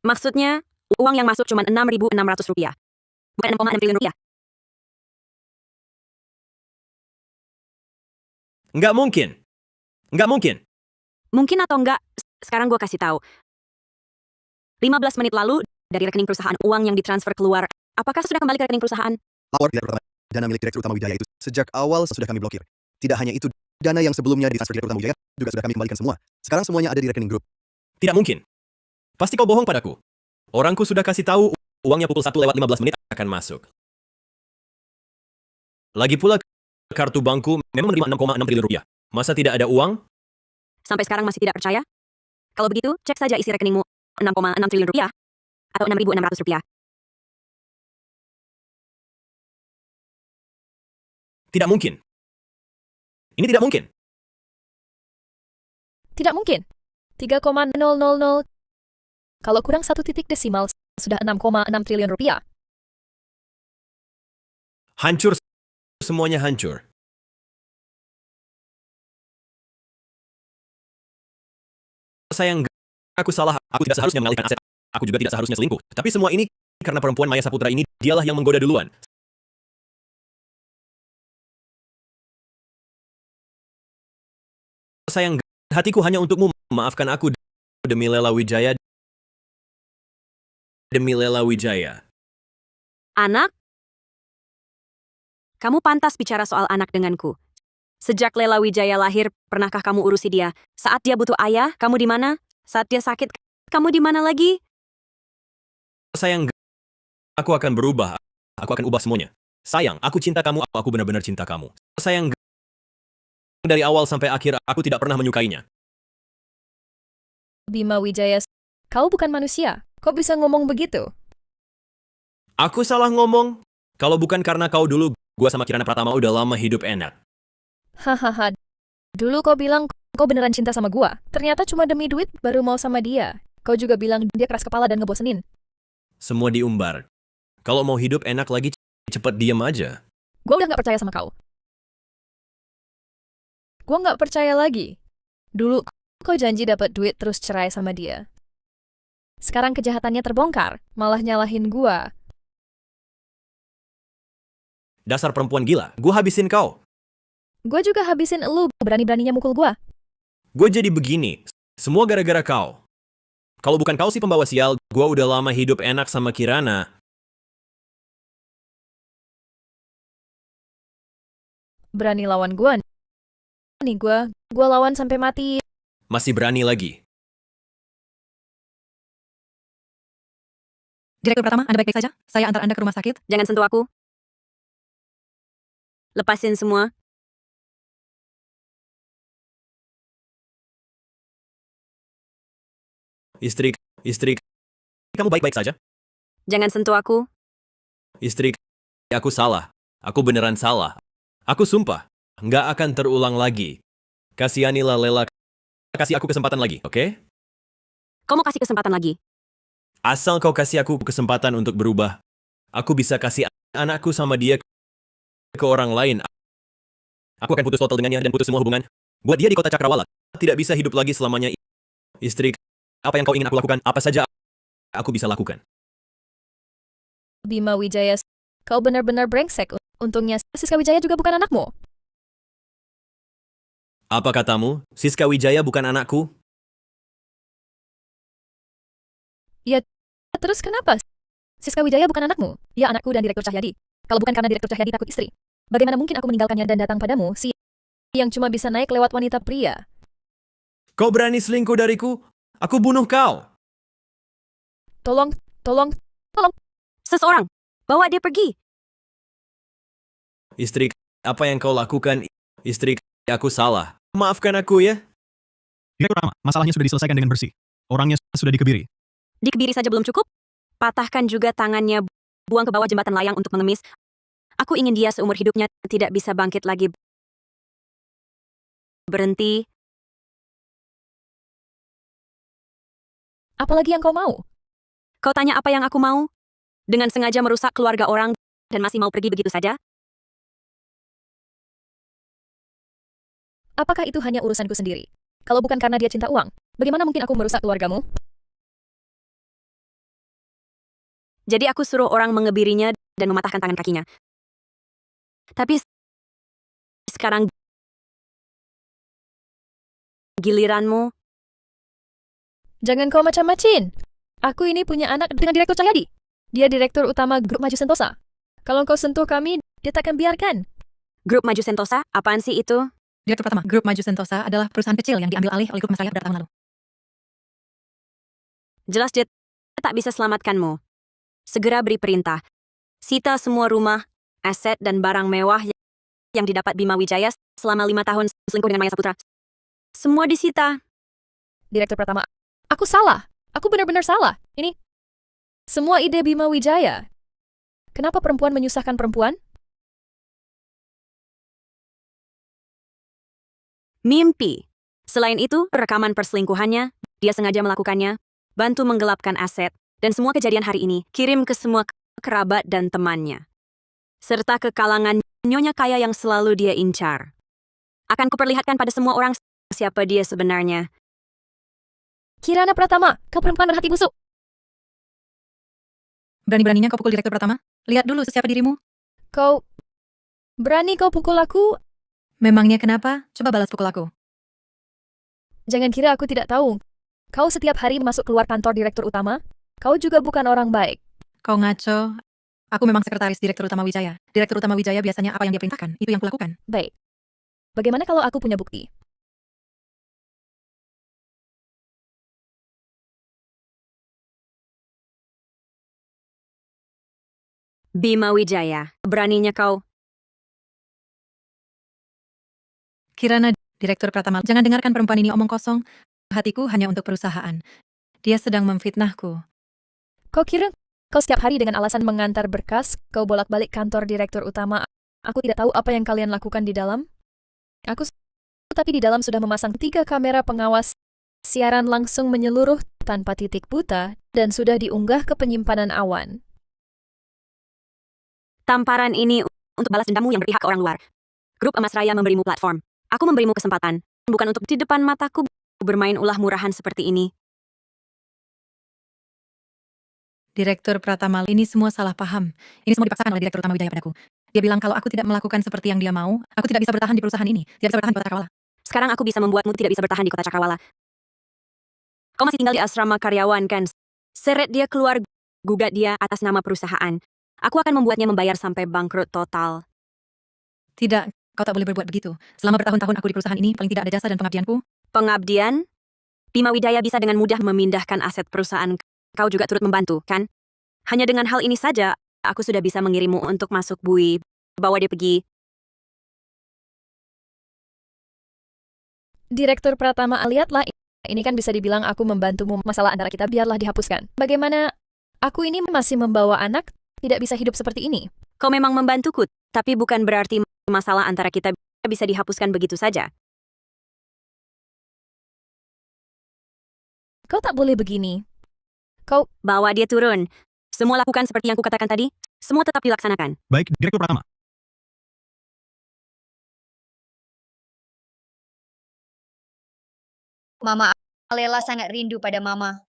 Maksudnya, uang yang masuk cuma 6.600 rupiah. Bukan 6,6 triliun rupiah. Nggak mungkin. Nggak mungkin. Mungkin atau enggak, sekarang gue kasih tahu. 15 menit lalu, dari rekening perusahaan uang yang ditransfer keluar, apakah sudah kembali ke rekening perusahaan? Lapor Direktur Utama. Dana milik Direktur Utama Wijaya itu sejak awal sudah kami blokir. Tidak hanya itu, dana yang sebelumnya ditransfer Direktur Utama Wijaya juga sudah kami kembalikan semua. Sekarang semuanya ada di rekening grup. Tidak mungkin. Pasti kau bohong padaku. Orangku sudah kasih tahu uangnya pukul 1:15 akan masuk. Lagi pula, kartu bankku memang menerima 6,6 triliun rupiah. Masa tidak ada uang? Sampai sekarang masih tidak percaya? Kalau begitu, cek saja isi rekeningmu. 6,6 triliun rupiah. Atau 6.600 rupiah. Tidak mungkin. Ini tidak mungkin. Tidak mungkin. 3,000. Kalau kurang 1 titik desimal, sudah 6,6 triliun rupiah. Hancur. Semuanya hancur. Sayang, aku salah. Aku tidak seharusnya mengalihkan aset. Aku juga tidak seharusnya selingkuh. Tapi semua ini karena perempuan Maya Saputra ini, dialah yang menggoda duluan. Sayang, hatiku hanya untukmu. Maafkan aku demi Lela Wijaya. Demi Lela Wijaya. Anak? Kamu pantas bicara soal anak denganku. Sejak Lela Wijaya lahir, pernahkah kamu urusi dia? Saat dia butuh ayah, kamu di mana? Saat dia sakit, kamu di mana lagi? Sayang, aku akan berubah. Aku akan ubah semuanya. Sayang, aku cinta kamu. Aku benar-benar cinta kamu. Sayang, dari awal sampai akhir aku tidak pernah menyukainya. Bima Wijaya, kau bukan manusia. Kok bisa ngomong begitu? Aku salah ngomong. Kalau bukan karena kau dulu, gua sama Kirana Pratama udah lama hidup enak. Hahaha. Dulu kau bilang kau beneran cinta sama gua. Ternyata cuma demi duit baru mau sama dia. Kau juga bilang dia keras kepala dan ngebosenin. Semua diumbar. Kalau mau hidup enak lagi, cepet diem aja. Gua udah gak percaya sama kau. Gua gak percaya lagi. Dulu kau janji dapat duit terus cerai sama dia. Sekarang kejahatannya terbongkar, malah nyalahin gua. Dasar perempuan gila, gua habisin kau. Gua juga habisin elu, berani-beraninya mukul gua. Gue jadi begini, semua gara-gara kau. Kalau bukan kau si pembawa sial, gue udah lama hidup enak sama Kirana. Berani lawan gua. Nih gua lawan sampai mati. Masih berani lagi. Direktur Pratama, Anda baik-baik saja? Saya antar Anda ke rumah sakit. Jangan sentuh aku. Lepasin semua. Istri, kamu baik-baik saja? Jangan sentuh aku. Istri, aku salah. Aku beneran salah. Aku sumpah, nggak akan terulang lagi. Kasihanilah Lela. Kasih aku kesempatan lagi, oke? Kau mau kasih kesempatan lagi? Asal kau kasih aku kesempatan untuk berubah, aku bisa kasih anakku sama dia ke orang lain. Aku akan putus total dengannya dan putus semua hubungan. Buat dia di kota Cakrawala, tidak bisa hidup lagi selamanya. Istri, apa yang kau ingin aku lakukan? Apa saja aku bisa lakukan. Bima Wijaya, kau benar-benar brengsek. Untungnya Siska Wijaya juga bukan anakmu. Apa katamu? Siska Wijaya bukan anakku? Ya, terus kenapa? Siska Wijaya bukan anakmu. Ya anakku dan Direktur Cahyadi. Kalau bukan karena Direktur Cahyadi takut istri, bagaimana mungkin aku meninggalkannya dan datang padamu, si yang cuma bisa naik lewat wanita pria? Kau berani selingkuh dariku? Aku bunuh kau. Tolong. Seseorang, bawa dia pergi. Istri, apa yang kau lakukan? Istri, aku salah. Maafkan aku ya. Direktur Pratama, masalahnya sudah diselesaikan dengan bersih. Orangnya sudah dikebiri. Dikebiri saja belum cukup? Patahkan juga tangannya, buang ke bawah jembatan layang untuk mengemis. Aku ingin dia seumur hidupnya tidak bisa bangkit lagi. Berhenti. Apalagi yang kau mau? Kau tanya apa yang aku mau? Dengan sengaja merusak keluarga orang dan masih mau pergi begitu saja? Apakah itu hanya urusanku sendiri? Kalau bukan karena dia cinta uang, bagaimana mungkin aku merusak keluargamu? Jadi aku suruh orang mengebirinya dan mematahkan tangan kakinya. Tapi sekarang giliranmu. Jangan kau macam-macin. Aku ini punya anak dengan Direktur Cahyadi. Dia Direktur Utama Grup Maju Sentosa. Kalau kau sentuh kami, dia takkan biarkan. Grup Maju Sentosa? Apaan sih itu? Direktur Pratama, Grup Maju Sentosa adalah perusahaan kecil yang diambil alih oleh Grup Mas Raya pada tahun lalu. Jelas dia tak bisa selamatkanmu. Segera beri perintah. Sita semua rumah, aset dan barang mewah yang didapat Bima Wijaya selama 5 tahun selingkuh dengan Maya Saputra. Semua disita. Direktur Pratama, aku salah. Aku benar-benar salah. Ini semua ide Bima Wijaya. Kenapa perempuan menyusahkan perempuan? Mimpi. Selain itu, rekaman perselingkuhannya, dia sengaja melakukannya, bantu menggelapkan aset, dan semua kejadian hari ini kirim ke semua kerabat dan temannya. Serta ke kalangan nyonya kaya yang selalu dia incar. Akan kuperlihatkan pada semua orang siapa dia sebenarnya. Kirana Pratama, kau perempuan berhati busuk. Berani-beraninya kau pukul Direktur Pratama? Lihat dulu siapa dirimu. Berani kau pukul aku? Memangnya kenapa? Coba balas pukul aku. Jangan kira aku tidak tahu. Kau setiap hari masuk keluar kantor Direktur Utama. Kau juga bukan orang baik. Kau ngaco. Aku memang sekretaris Direktur Utama Wijaya. Direktur Utama Wijaya biasanya apa yang dia perintahkan, itu yang kulakukan. Baik. Bagaimana kalau aku punya bukti? Bima Wijaya, beraninya kau. Kirana, Direktur Pratama, jangan dengarkan perempuan ini omong kosong. Hatiku hanya untuk perusahaan. Dia sedang memfitnahku. Kau kira kau setiap hari dengan alasan mengantar berkas, kau bolak-balik kantor direktur utama. Aku tidak tahu apa yang kalian lakukan di dalam. Tapi di dalam sudah memasang 3 kamera pengawas. Siaran langsung menyeluruh tanpa titik buta dan sudah diunggah ke penyimpanan awan. Tamparan ini untuk balas dendammu yang berpihak ke orang luar. Grup Emas Raya memberimu platform. Aku memberimu kesempatan, bukan untuk di depan mataku bermain ulah murahan seperti ini. Direktur Pratama, ini semua salah paham. Ini semua dipaksakan oleh Direktur Utama Wijaya padaku. Dia bilang kalau aku tidak melakukan seperti yang dia mau, aku tidak bisa bertahan di perusahaan ini. Tidak bisa bertahan di Kota Cakrawala. Sekarang aku bisa membuatmu tidak bisa bertahan di Kota Cakrawala. Kau masih tinggal di asrama karyawan, kan? Seret dia keluar, gugat dia atas nama perusahaan. Aku akan membuatnya membayar sampai bangkrut total. Tidak, kau tak boleh berbuat begitu. Selama bertahun-tahun aku di perusahaan ini, paling tidak ada jasa dan pengabdianku. Pengabdian? Bima Wijaya bisa dengan mudah memindahkan aset perusahaan. Kau juga turut membantu, kan? Hanya dengan hal ini saja, aku sudah bisa mengirimmu untuk masuk bui. Bawa dia pergi. Direktur Pratama, lihatlah, ini kan bisa dibilang aku membantumu, masalah antara kita biarlah dihapuskan. Bagaimana aku ini masih membawa anak, tidak bisa hidup seperti ini? Kau memang membantuku, tapi bukan berarti masalah antara kita bisa dihapuskan begitu saja. Kau tak boleh begini. Kau bawa dia turun. Semua lakukan seperti yang kukatakan tadi, semua tetap dilaksanakan. Baik, Direktur Pratama. Mama, Lela sangat rindu pada Mama.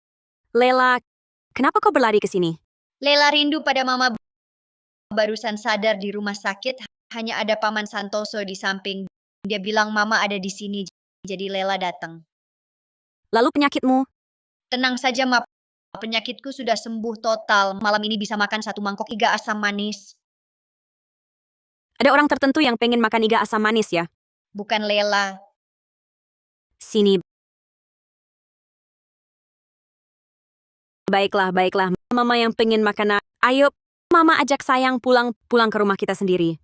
Lela, kenapa kau berlari ke sini? Lela rindu pada Mama. Barusan sadar di rumah sakit, hanya ada Paman Santoso di samping. Dia bilang Mama ada di sini, jadi Lela datang. Lalu penyakitmu? Tenang saja, Ma. Penyakitku sudah sembuh total. Malam ini bisa makan 1 mangkok iga asam manis. Ada orang tertentu yang pengen makan iga asam manis ya? Bukan Lela. Sini. Baiklah, baiklah. Mama yang pengen makan. Ayo, Mama ajak sayang pulang ke rumah kita sendiri.